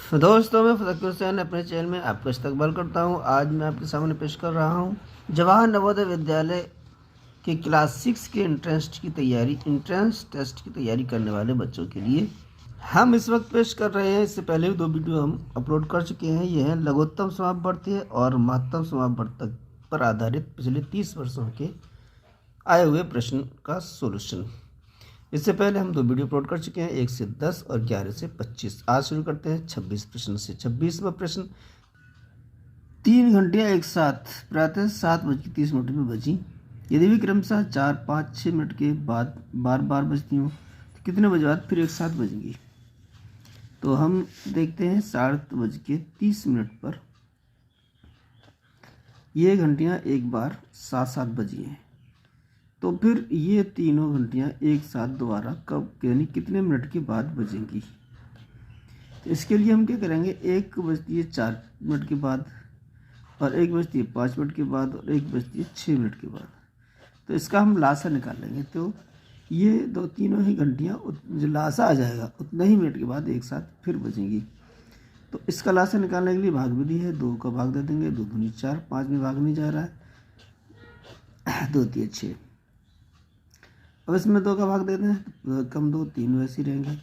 तो दोस्तों, मैं फतक हुसैन अपने चैनल में आपका इस्तकबाल करता हूं। आज मैं आपके सामने पेश कर रहा हूं जवाहर नवोदय विद्यालय के क्लास 6 के इंट्रेंस टेस्ट की तैयारी करने वाले बच्चों के लिए हम इस वक्त पेश कर रहे हैं। इससे पहले भी 2 वीडियो हम अपलोड कर चुके हैं। ये है लघुत्तम समापवर्ती और महत्तम समापवर्तक पर आधारित पिछले 30 वर्षों के आए हुए प्रश्न का सोल्यूशन। इससे पहले हम 2 वीडियो अपलोड कर चुके हैं, 1 से 10 और 11 से 25। आज शुरू करते हैं 26 प्रश्न से। 26वां प्रश्न, 3 घंटियाँ एक साथ प्रातः 7:30 में बजी, यदि भी क्रमशः 4, 5, 6 मिनट के बाद बार बार बजती हूँ तो कितने बजे बाद फिर एक साथ बजेंगी। तो हम देखते हैं 7:30 पर ये घंटियाँ एक बार 7-7 बजी हैं, तो फिर ये तीनों घंटियाँ एक साथ दोबारा कब यानी कितने मिनट के बाद बजेंगी। तो इसके लिए हम क्या करेंगे, 1 बजती है 4 मिनट के बाद और 1 बजती है 5 मिनट के बाद और 1 बजती है 6 मिनट के बाद। तो इसका हम लासा निकाल लेंगे। तो ये तीनों ही घंटियाँ जो लासा आ जाएगा उतना ही मिनट के बाद एक साथ फिर बजेंगी। तो इसका लासा निकालने के लिए भाग विधि है, 2 का भाग दे देंगे, 2 दूनी 4, 5 में भाग नहीं जा रहा है, 2 3 6। अब इसमें 2 का भाग देते हैं, कम 2 3 वैसे ही रहेंगे।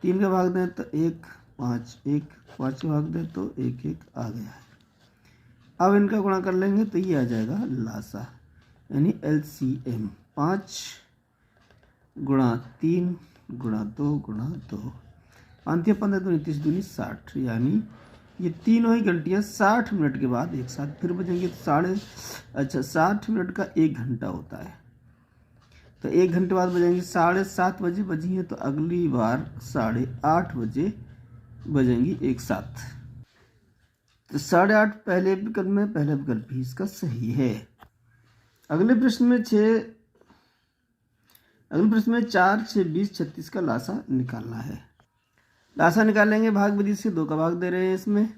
3 का भाग दें तो 1 5 1, 5 का भाग दें तो 1 1 आ गया है। अब इनका गुणा कर लेंगे तो ये आ जाएगा लासा यानी LCM, 5 गुणा 3 गुणा 2 गुणा 2, 5 15 दूनी 30 दूनी 60, यानी ये तीनों ही घंटियाँ 60 मिनट के बाद एक साथ फिर बजेंगी। तो 60 मिनट का 1 घंटा होता है, तो 1 घंटे बाद बजेंगी। 7:30 बजे बजी हैं तो अगली बार 8:30 बजे बजेंगी एक साथ। तो 8:30 पहले विकल्प में, पहला विकल्प भी इसका सही है। अगले प्रश्न में 4 6 20 36 का लासा निकालना है। लासा निकालेंगे भाग विधि से, 2 का भाग दे रहे हैं इसमें,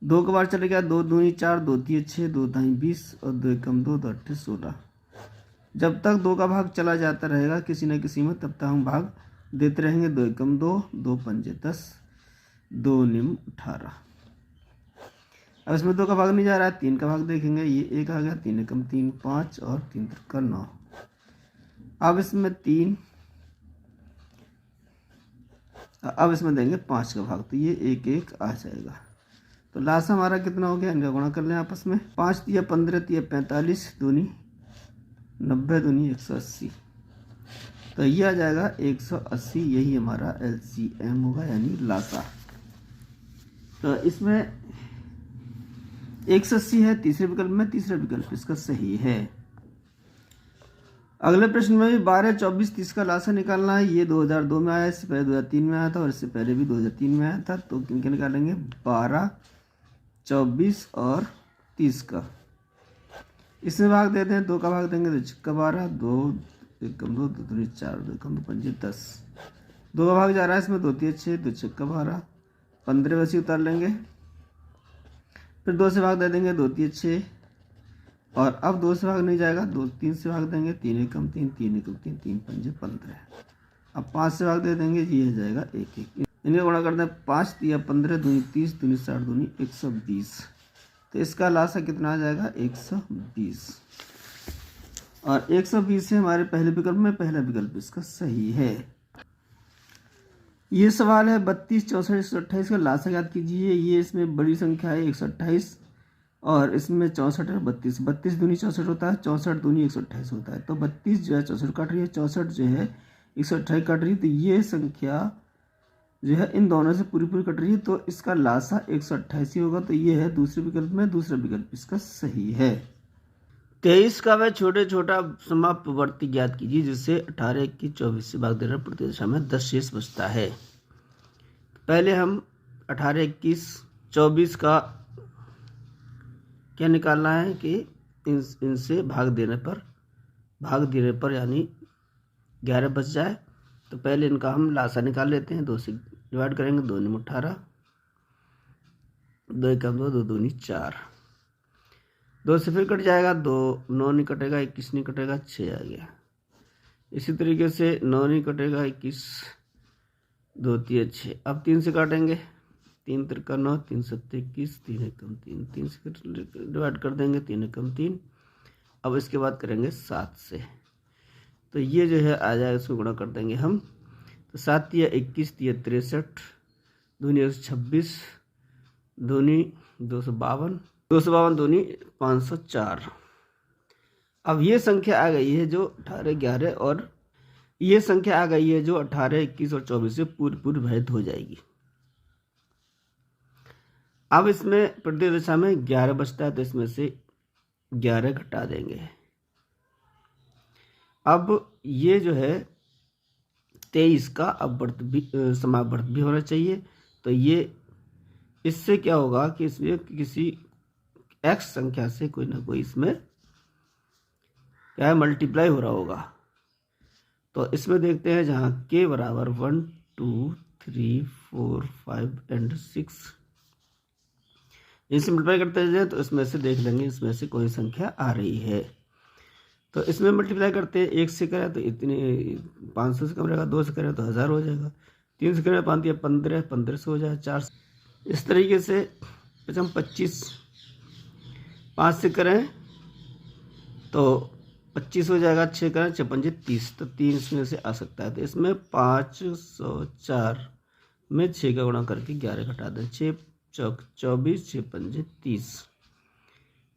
2 का बार चले गया, 2 दूनी 4, 2 3 6, 2 दाई 20 और 2 एकम 2, 2 8 16। जब तक 2 का भाग चला जाता रहेगा किसी न किसी में, तब तक हम भाग देते रहेंगे। 2 एकम 2, 2 पंजे 10, 2 निम 18। अब इसमें 2 का भाग नहीं जा रहा है, 3 का भाग देखेंगे, ये 1 आ गया, 3 एकम 3 5 और 3 का 9। अब इसमें देंगे 5 का भाग, तो ये 1 1 आ जाएगा। तो लास्ट हमारा कितना हो गया, इनका गुणा कर लें आपस में। 5 तिया 15 तिया 45, दूनी 90 दूनी 180, तो ये आ जाएगा 180। यही हमारा LCM होगा यानी लासा। तो इसमें 180 है तीसरे विकल्प में, तीसरा विकल्प इसका सही है। अगले प्रश्न में भी 12 24 30 का लासा निकालना है। ये 2002 में आया, इससे पहले 2003 में आया था और इससे पहले भी 2003 में आया था। तो किनके निकालेंगे, 12 24 और 30 का। इसमें भाग देते हैं, 2 का भाग देंगे तो 6 12, 2 एकम 2, 2 दूनी 4, 2 एकम 2 पंजे 10। 2 का भाग जा रहा है इसमें, 2 3 6, 2 6 12, 15 वैसे उतार लेंगे। फिर 2 से भाग दे देंगे, 2 3 6, और अब 2 से भाग नहीं जाएगा, 2 3 से भाग देंगे, 3 एकम 3, 3 एकम 3, 3 पंजे 15। अब 5 से भाग दे देंगे, ये हो जाएगा 1 1। इनका गुणा करते हैं, 5 तिया 15 दूनी 30 दूनी 60 दूनी 120। तो इसका लासा कितना आ जाएगा, 120। और 120 है हमारे पहले विकल्प में, पहला विकल्प इसका सही है। ये सवाल है 32 64 128 का लासा याद कीजिए। ये इसमें बड़ी संख्या है 128 और इसमें 64 और 32, 32 दूनी 64 होता है, 64 दूनी 128 होता है। तो 32 जो है 64 काट रही है, 64 जो है 128 काट रही है, तो ये संख्या जो है इन दोनों से पूरी पूरी कट रही है, तो इसका लासा 128 ही होगा। तो ये है दूसरे विकल्प में, दूसरा विकल्प इसका सही है। 23 का वह छोटा समापवर्ती ज्ञात कीजिए जिससे 18 21 24 से भाग देना प्रति दशा में 10 शेष बचता है। पहले हम 18 21 24 का क्या निकालना है कि इनसे भाग देने पर यानी 11 बच जाए। तो पहले इनका हम लासा निकाल लेते हैं, 2 से डिवाइड करेंगे, 2 निम 18, 2 एकम 2, 2 दूनी 4, 2 से फिर कट जाएगा, 2 9 नहीं कटेगा, 21 नहीं कटेगा, 6 आ गया। इसी तरीके से 9 नहीं कटेगा, 21 2 3 6। अब 3 से काटेंगे, 3 तिरका 9, 3 सत्ते 21, 3 एकम 3, 3 से डिवाइड कर देंगे, 3 एकम 3। अब इसके बाद करेंगे 7 से, तो ये जो है आ जाएगा, इसको गुणा कर देंगे हम। तो 7 तिया 21, तिया 63, दूनी 126, दूनी 252, 252 दूनी 504। अब ये संख्या आ गई है जो 18, 11 और ये संख्या आ गई है जो 18, 21 और 24 से पूरी विभाजित हो जाएगी। अब इसमें प्रत्येक दशा में 11 बचता है, तो इसमें से 11 घटा देंगे। अब ये जो है 23 का अपवर्त भी समावर्त भी होना चाहिए। तो ये इससे क्या होगा कि इसमें किसी x संख्या से कोई ना कोई इसमें क्या है, मल्टीप्लाई हो रहा होगा। तो इसमें देखते हैं जहाँ k बराबर 1, 2, 3, 4, 5 एंड 6, इनसे मल्टीप्लाई करते जाए तो इसमें से देख लेंगे इसमें से कोई संख्या आ रही है। तो इसमें मल्टीप्लाई करते हैं, 1 से करें तो इतने 500 से कम रहेगा, 2 से करें तो 1000 हो जाएगा, 3 से करें 5 या 15, 15 से हो जाए 4 से। इस तरीके से 25, 5 से करें तो 25 हो जाएगा, 6 करें 6 पंजे 30, तो 3 इसमें से आ सकता है। तो इसमें 504 में 6 का गुणा करके 11 घटा दें, 6 चौक 24, 6 पंजे 30,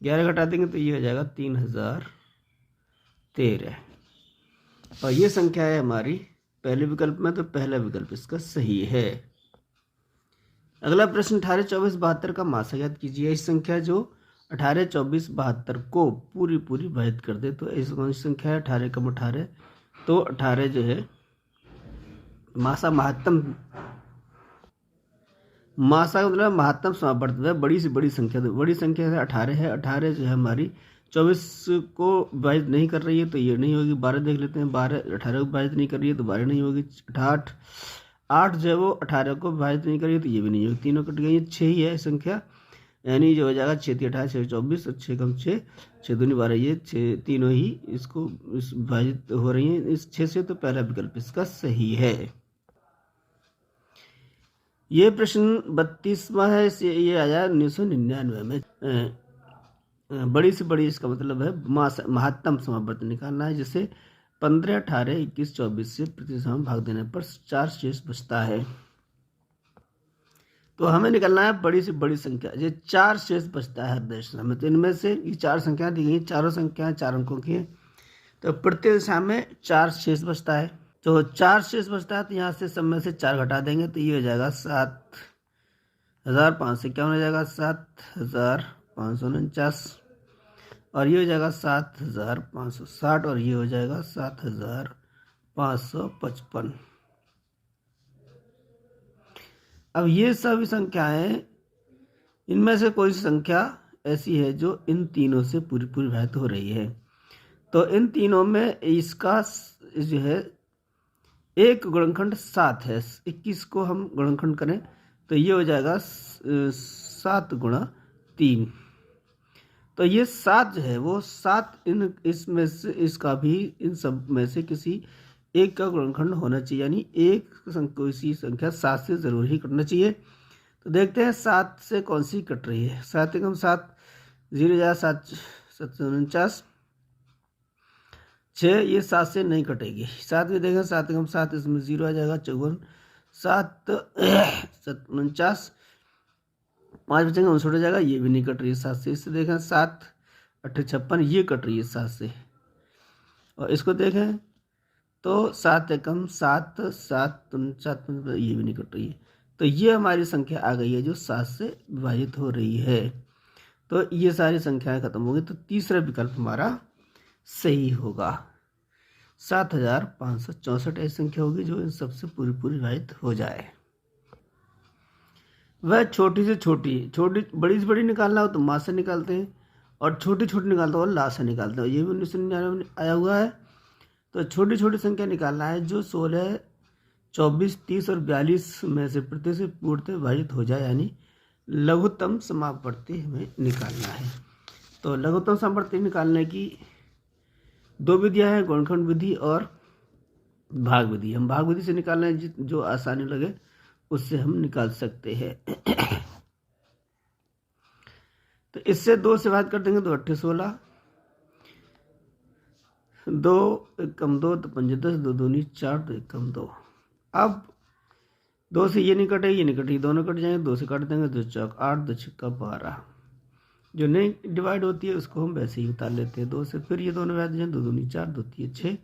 11 घटा देंगे तो ये हो जाएगा 3013। और ये संख्या है हमारी पहले विकल्प में, तो पहला विकल्प इसका सही है। अगला प्रश्न 18, 24, 72 का मासा ज्ञात कीजिए। इस संख्या जो 18, 24, 72 को पूरी विभाजित कर दे, तो ऐसी कौन सी संख्या है? 18 कम 18, तो 18 जो है मासा महत्तम, मासा का मतलब महत्तम समावर्त है, बड़ी से बड़ी संख्या, तो बड़ी संख्या है 18 है। 18 जो है हमारी 24 को विभाजित नहीं कर रही है, तो ये नहीं होगी। 12 देख लेते हैं, 12 18 को विभाजित नहीं कर रही है, तो 12 नहीं होगी। 8 जो है वो 18 को विभाजित नहीं कर रही है, तो ये भी नहीं होगी। तीनों कट गई, 6 ही है संख्या, यानी जो हो जाएगा 6 × 18, 6 × 24 और 6 कम 6, 6 दूनी 12, ये 6 तीनों ही इसको विभाजित हो रही हैं इस 6 से, तो पहला विकल्प इसका सही है। ये प्रश्न 32वां है, ये आया 1999 में। बड़ी से बड़ी इसका मतलब है महत्तम समावर्त निकालना है, जिसे 15, 18, 21, 24 से प्रति सम भाग देने पर 4 शेष बचता है। तो हमें निकालना है बड़ी से बड़ी संख्या, ये 4 शेष बचता है हर दशा में। तो इनमें से ये 4 संख्या दी गई, चारों संख्याएं 4 अंकों की है, तो प्रत्येक दशा में 4 शेष बचता है। तो 4 शेष बचता है, तो यहाँ से सब में से 4 घटा देंगे, तो ये हो जाएगा 7500 से क्या हो जाएगा 7549, और ये हो जाएगा 7560, और ये हो जाएगा 7555। अब ये सभी संख्याएं, इनमें से कोई संख्या ऐसी है जो इन तीनों से पूरी विभाजित हो रही है। तो इन तीनों में इसका जो है एक गुणनखंड 7 है। 21 को हम गुणनखंड करें तो ये हो जाएगा 7 × 3। तो ये 7 जो है वो 7 इसमें से इसका भी इन सब में से किसी एक का गुणनखंड होना चाहिए, यानी एक कोई संख्या 7 से जरूर ही कटना चाहिए। तो देखते हैं 7 से कौन सी कट रही है। 7 एकम 7, 0 7 749, 6 ये 7 से नहीं कटेगी। 7 में देखें 7 एकम 7, इसमें 0 आ जाएगा, 54, 7 749, 5 बचेंगे 59 हो जाएगा, ये भी नहीं कट रही है 7 से। इससे देखें 7 8 56, ये कट रही है 7 से। और इसको देखें तो 7 एकम 7, 7 7, ये भी नहीं कट रही है। तो ये हमारी संख्या आ गई है जो 7 से विभाजित हो रही है। तो ये सारी संख्याएं खत्म हो गई, तो तीसरा विकल्प हमारा सही होगा। 7564 ऐसी संख्या होगी जो इन सबसे पूरी विभाजित हो जाए। वह छोटी से छोटी, बड़ी से बड़ी निकालना हो तो माँ से निकालते हैं, और छोटी निकालते हो ला से निकालते हो। ये भी 1999 में आया हुआ है। तो छोटी संख्या निकालना है जो 16, 24, 30 और 42 में से प्रत्येक से पूर्णतः विभाजित हो जाए, यानी लघुत्तम समावर्ती हमें निकालना है। तो लघुत्तम समावर्ती निकालने की 2 विधियां हैं, गुणनखंड विधि और भाग विधि। हम भाग विधि से निकालना है जो आसानी लगे उससे हम निकाल सकते हैं। तो इससे 2 से बात कर देंगे तो 8 16, 2 1 कम 2 तो 5 10, 2 दूनी 4, 2 1 कम 2। अब 2 से ये नहीं कटेगी, ये नहीं कटेगी, दोनों कट जाएंगे, 2 से काट देंगे, 2 चौक 8, 2 छक्का 12। जो नहीं डिवाइड होती है उसको हम वैसे ही उतार लेते हैं 2 से। फिर ये दोनों वैध जाए, 2 दूनी 4, 2 3 6।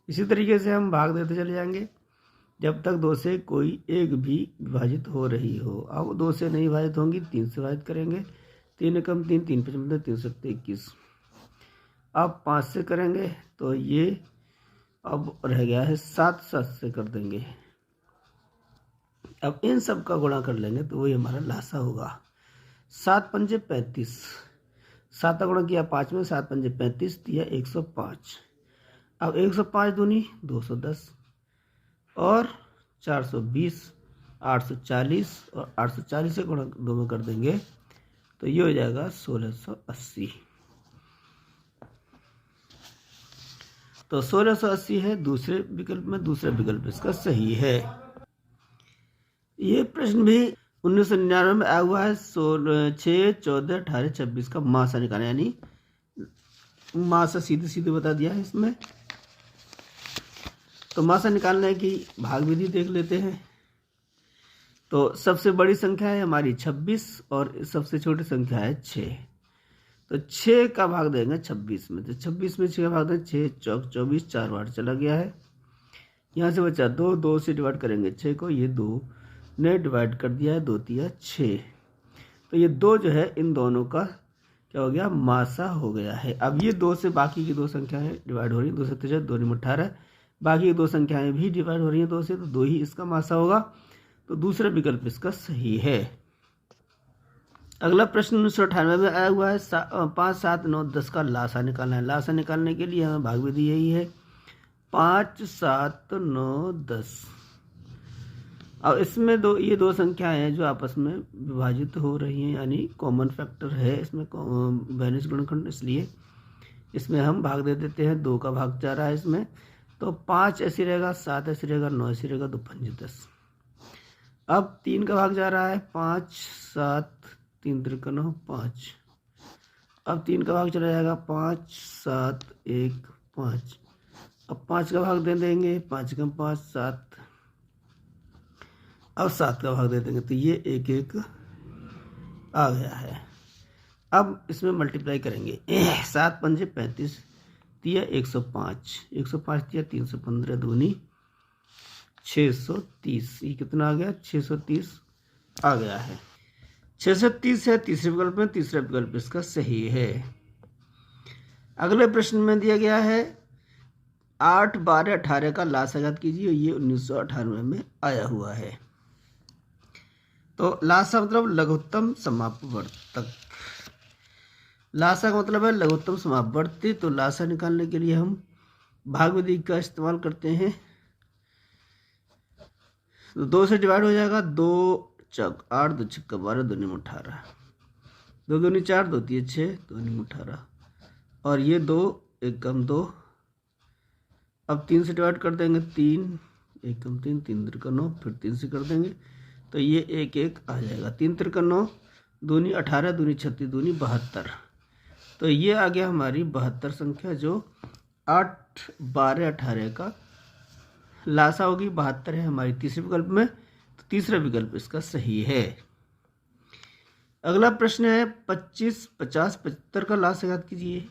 इसी तरीके से हम भाग देते चले जाएंगे जब तक 2 से कोई एक भी विभाजित हो रही हो। अब 2 से नहीं विभाजित होंगी, 3 से विभाजित करेंगे, 3 कम 3, 3 5 15, 3 7 21। अब 5 से करेंगे तो ये अब रह गया है 7, 7 से कर देंगे। अब इन सब का गुणा कर लेंगे तो वही हमारा लासा होगा। 7 पंजे 35, 7 का गुणा किया 5 में, 7 पंजे 35 दिया 105। अब 105 दूनी 210 और 420, 840 और 840 से गुणा 2 में कर देंगे तो ये हो जाएगा 1680। तो 1680 है दूसरे विकल्प में, दूसरा विकल्प इसका सही है। ये प्रश्न भी 1999 में आया हुआ है। 6, 14, 18, 26 का मासा निकालना, यानी मासा सीधे सीधे बता दिया है इसमें। तो मासा निकालने की भाग विधि देख लेते हैं। तो सबसे बड़ी संख्या है हमारी 26 और सबसे छोटी संख्या है 6। तो 6 का भाग देंगे 26 में, तो 26 में 6 का भाग देंगे, 6 चौक 24, 4 बार चला गया है। यहाँ से बचा 2, 2 से डिवाइड करेंगे 6 को, ये 2 ने डिवाइड कर दिया है, 2 3 6। तो ये 2 जो है इन दोनों का क्या हो गया, मासा हो गया है। अब ये 2 से बाकी की 2 संख्याएं डिवाइड हो रही हैं, 2 से 3 2 में 18, बाकी की 2 संख्याएं भी डिवाइड हो रही हैं 2 से, तो 2 ही इसका मासा होगा। तो दूसरा विकल्प इसका सही है। अगला प्रश्न 1998 में आया हुआ है। 5 7 9 10 का लासा निकालना है। लासा निकालने के लिए हमें भाग विधि यही है, 5 7 9 10। अब इसमें ये दो संख्याएं हैं जो आपस में विभाजित हो रही हैं, यानी कॉमन फैक्टर है इसमें, बेनिस गुणनखंड, इसलिए इसमें हम भाग दे देते हैं। 2 का भाग जा रहा है इसमें, तो 5 ऐसे रहेगा, 7 ऐसे रहेगा, 9 ऐसे रहेगा, 2 5 10। अब 3 का भाग जा रहा है, 5 7 3 3 9 5। अब 3 का भाग चला जाएगा, 5 7 1 5। अब 5 का भाग दे देंगे, 5 कम 5 7। अब 7 का भाग दे देंगे, तो ये 1 1 आ गया है। अब इसमें मल्टीप्लाई करेंगे, 7 पंजे 35 दिया 105, 105 दिया 315 दूनी 630। ये कितना आ गया, 630 आ गया है। 630 है तीसरे विकल्प में, तीसरा विकल्प इसका सही है। अगले प्रश्न में दिया गया है 8 12 18 का लासा ज्ञात कीजिए। ये 1998 में आया हुआ है। तो लासा मतलब लघुत्तम समापवर्तक, लासा का मतलब है लघुत्तम समापवर्ती। तो लासा निकालने के लिए हम भाग विधि का इस्तेमाल करते हैं। तो 2 से डिवाइड हो जाएगा, 2 चौक 8, 2 छक्का 12, 2 में 18, 2 दूनी 4, 2 3 6, 2 में 18 और ये 2 1 कम 2। अब 3 से डिवाइड कर देंगे, 3 1 कम 3, 3 3 9, फिर 3 से कर देंगे तो ये 1 1 आ जाएगा। 3 3 9, दूनी 18, दूनी 36, दूनी 72। तो ये आ गया हमारी 72 संख्या, जो 8 12 18 का लासा होगी। 72 है हमारी तीसरे विकल्प में, तो तीसरा विकल्प इसका सही है। अगला प्रश्न है 25 50 75 का लासा ज्ञात कीजिए।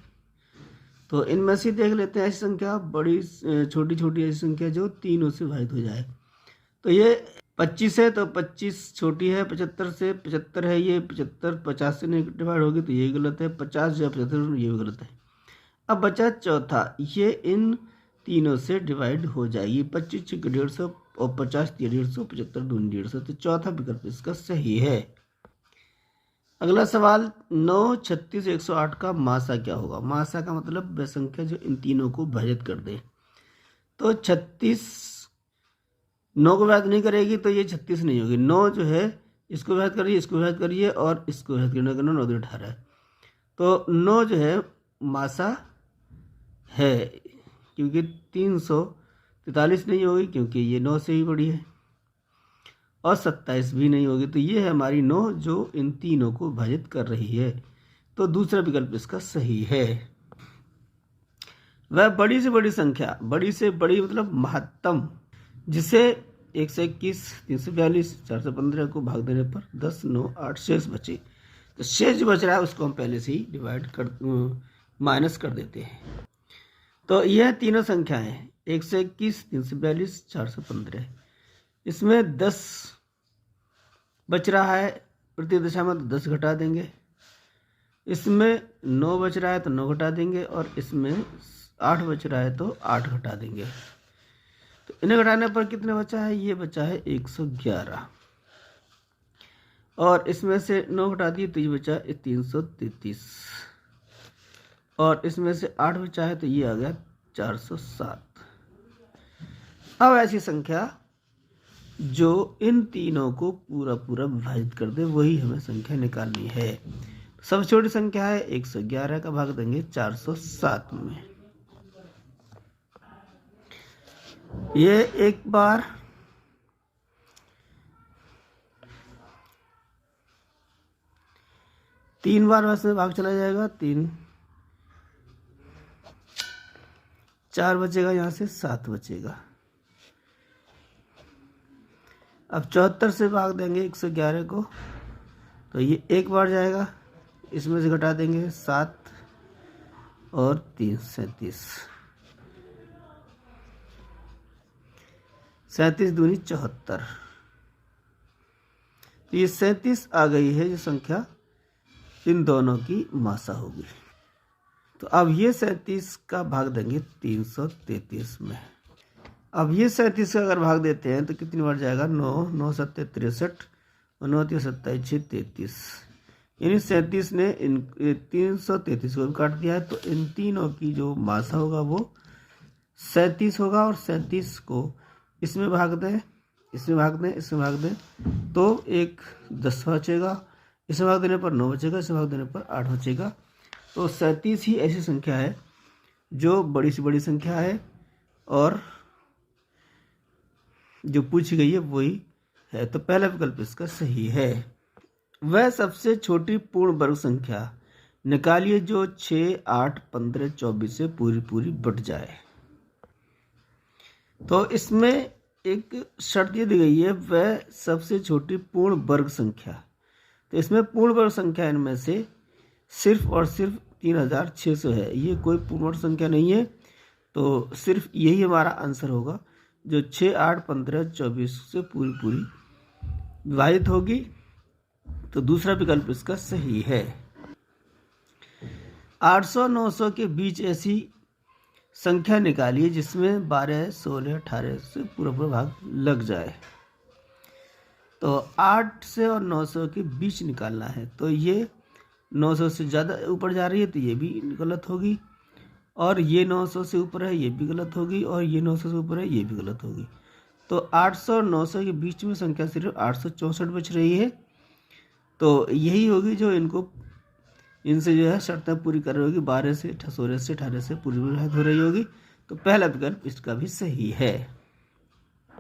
तो इनमें से देख लेते हैं ऐसी संख्या, बड़ी छोटी छोटी ऐसी संख्या जो तीनों से विभाजित हो जाए। तो ये 25 है, तो 25 छोटी है 75 से, 75 है ये, 75 50 से नहीं डिवाइड होगी तो ये गलत है, 50 जो 75 ये भी गलत है। अब बचा चौथा, ये इन तीनों से डिवाइड हो जाएगी, 25 6 150 और 50 150, 75 दूनी 150। तो चौथा विकल्प इसका सही है। अगला सवाल 9 36 108 का मासा क्या होगा। मासा का मतलब वह संख्या जो इन तीनों को विभाजित कर दे। तो 36 9 को विभाजित नहीं करेगी तो ये 36 नहीं होगी। 9 जो है इसको विभाजित करिए, इसको विभाजित करिए और इसको विभाजित करना 9 2 18। तो 9 जो है मासा है, क्योंकि 43 नहीं होगी क्योंकि ये 9 से ही बड़ी है, और 27 भी नहीं होगी। तो ये है हमारी 9 जो इन तीनों को विभाजित कर रही है। तो दूसरा विकल्प इसका सही है। वह बड़ी से बड़ी संख्या, बड़ी से बड़ी मतलब महत्तम, जिसे 121, 342, 415 को भाग देने पर 10, 9, 8 शेष बचे। तो शेष जो बच रहा है उसको हम पहले से ही माइनस कर देते हैं। तो यह तीनों संख्याएं 121, 342, 415, इसमें 10 बच रहा है प्रति दशा में, तो 10 घटा देंगे। इसमें 9 बच रहा है तो 9 घटा देंगे, और इसमें 8 बच रहा है तो 8 घटा देंगे। तो इन्हें घटाने पर कितने बचा है? ये बचा है 111, और इसमें से 9 घटा दिए तो ये बचा 333, और इसमें से 8 बचा है तो ये आ गया 407। अब ऐसी संख्या जो इन तीनों को पूरा पूरा विभाजित कर दे, वही हमें संख्या निकालनी है। सबसे छोटी संख्या है 111 का भाग देंगे 407 में। ये एक बार तीन बार वैसे भाग चला जाएगा, 3, 4 बचेगा, यहाँ से 7 बचेगा। अब 74 से भाग देंगे 111 को, तो ये एक बार जाएगा, इसमें से घटा देंगे 7 और 3, 37, 37 दूनी 74। तो ये 37 आ गई है जो संख्या इन दोनों की मासा होगी। तो अब ये 37 का भाग देंगे 333 में। अब ये 37 का अगर भाग देते हैं तो कितनी बार जाएगा? 9, 9 7 63, और 9 3 27 6 33, यानी 37 ने इन 333 को भी काट दिया है। तो इन तीनों की जो मासा होगा वो 37 होगा, और 37 को इसमें भाग दें, इसमें भाग दें, इसमें भाग दें, तो एक 10 बचेगा, इसमें भाग देने पर 9 बचेगा, इसमें भाग देने पर 8 बचेगा। तो 37 ही ऐसी संख्या है जो बड़ी से बड़ी संख्या है, और जो पूछी गई है वही है। तो पहला विकल्प इसका सही है। वह सबसे छोटी पूर्ण वर्ग संख्या निकालिए जो 6, 8, 15, 24 से पूरी पूरी बट जाए। तो इसमें एक शर्त ये दी गई है, वह सबसे छोटी पूर्ण वर्ग संख्या। तो इसमें पूर्ण वर्ग संख्या इनमें से सिर्फ और सिर्फ 3600 है, ये कोई पूर्ण वर्ग संख्या नहीं है। तो सिर्फ यही हमारा आंसर होगा जो 6, 8, 15, 24 से पूरी पूरी विभाजित होगी। तो दूसरा विकल्प इसका सही है। 800-900 के बीच ऐसी संख्या निकालिए जिसमें 12, 16, 18 से पूरा पूरा भाग लग जाए। तो 8 से और 900 के बीच निकालना है। तो ये 900 से ज़्यादा ऊपर जा रही है तो ये भी गलत होगी, और ये 900 से ऊपर है ये भी गलत होगी, और ये 900 से ऊपर है ये भी गलत होगी। तो 800 और 900 के बीच में संख्या सिर्फ 864 बच रही है। तो यही होगी जो इनसे जो है शर्तें पूरी कर रही होगी। 12 से 16 से 18 से पूरी हो रही होगी। तो पहला विकल्प इसका भी सही है।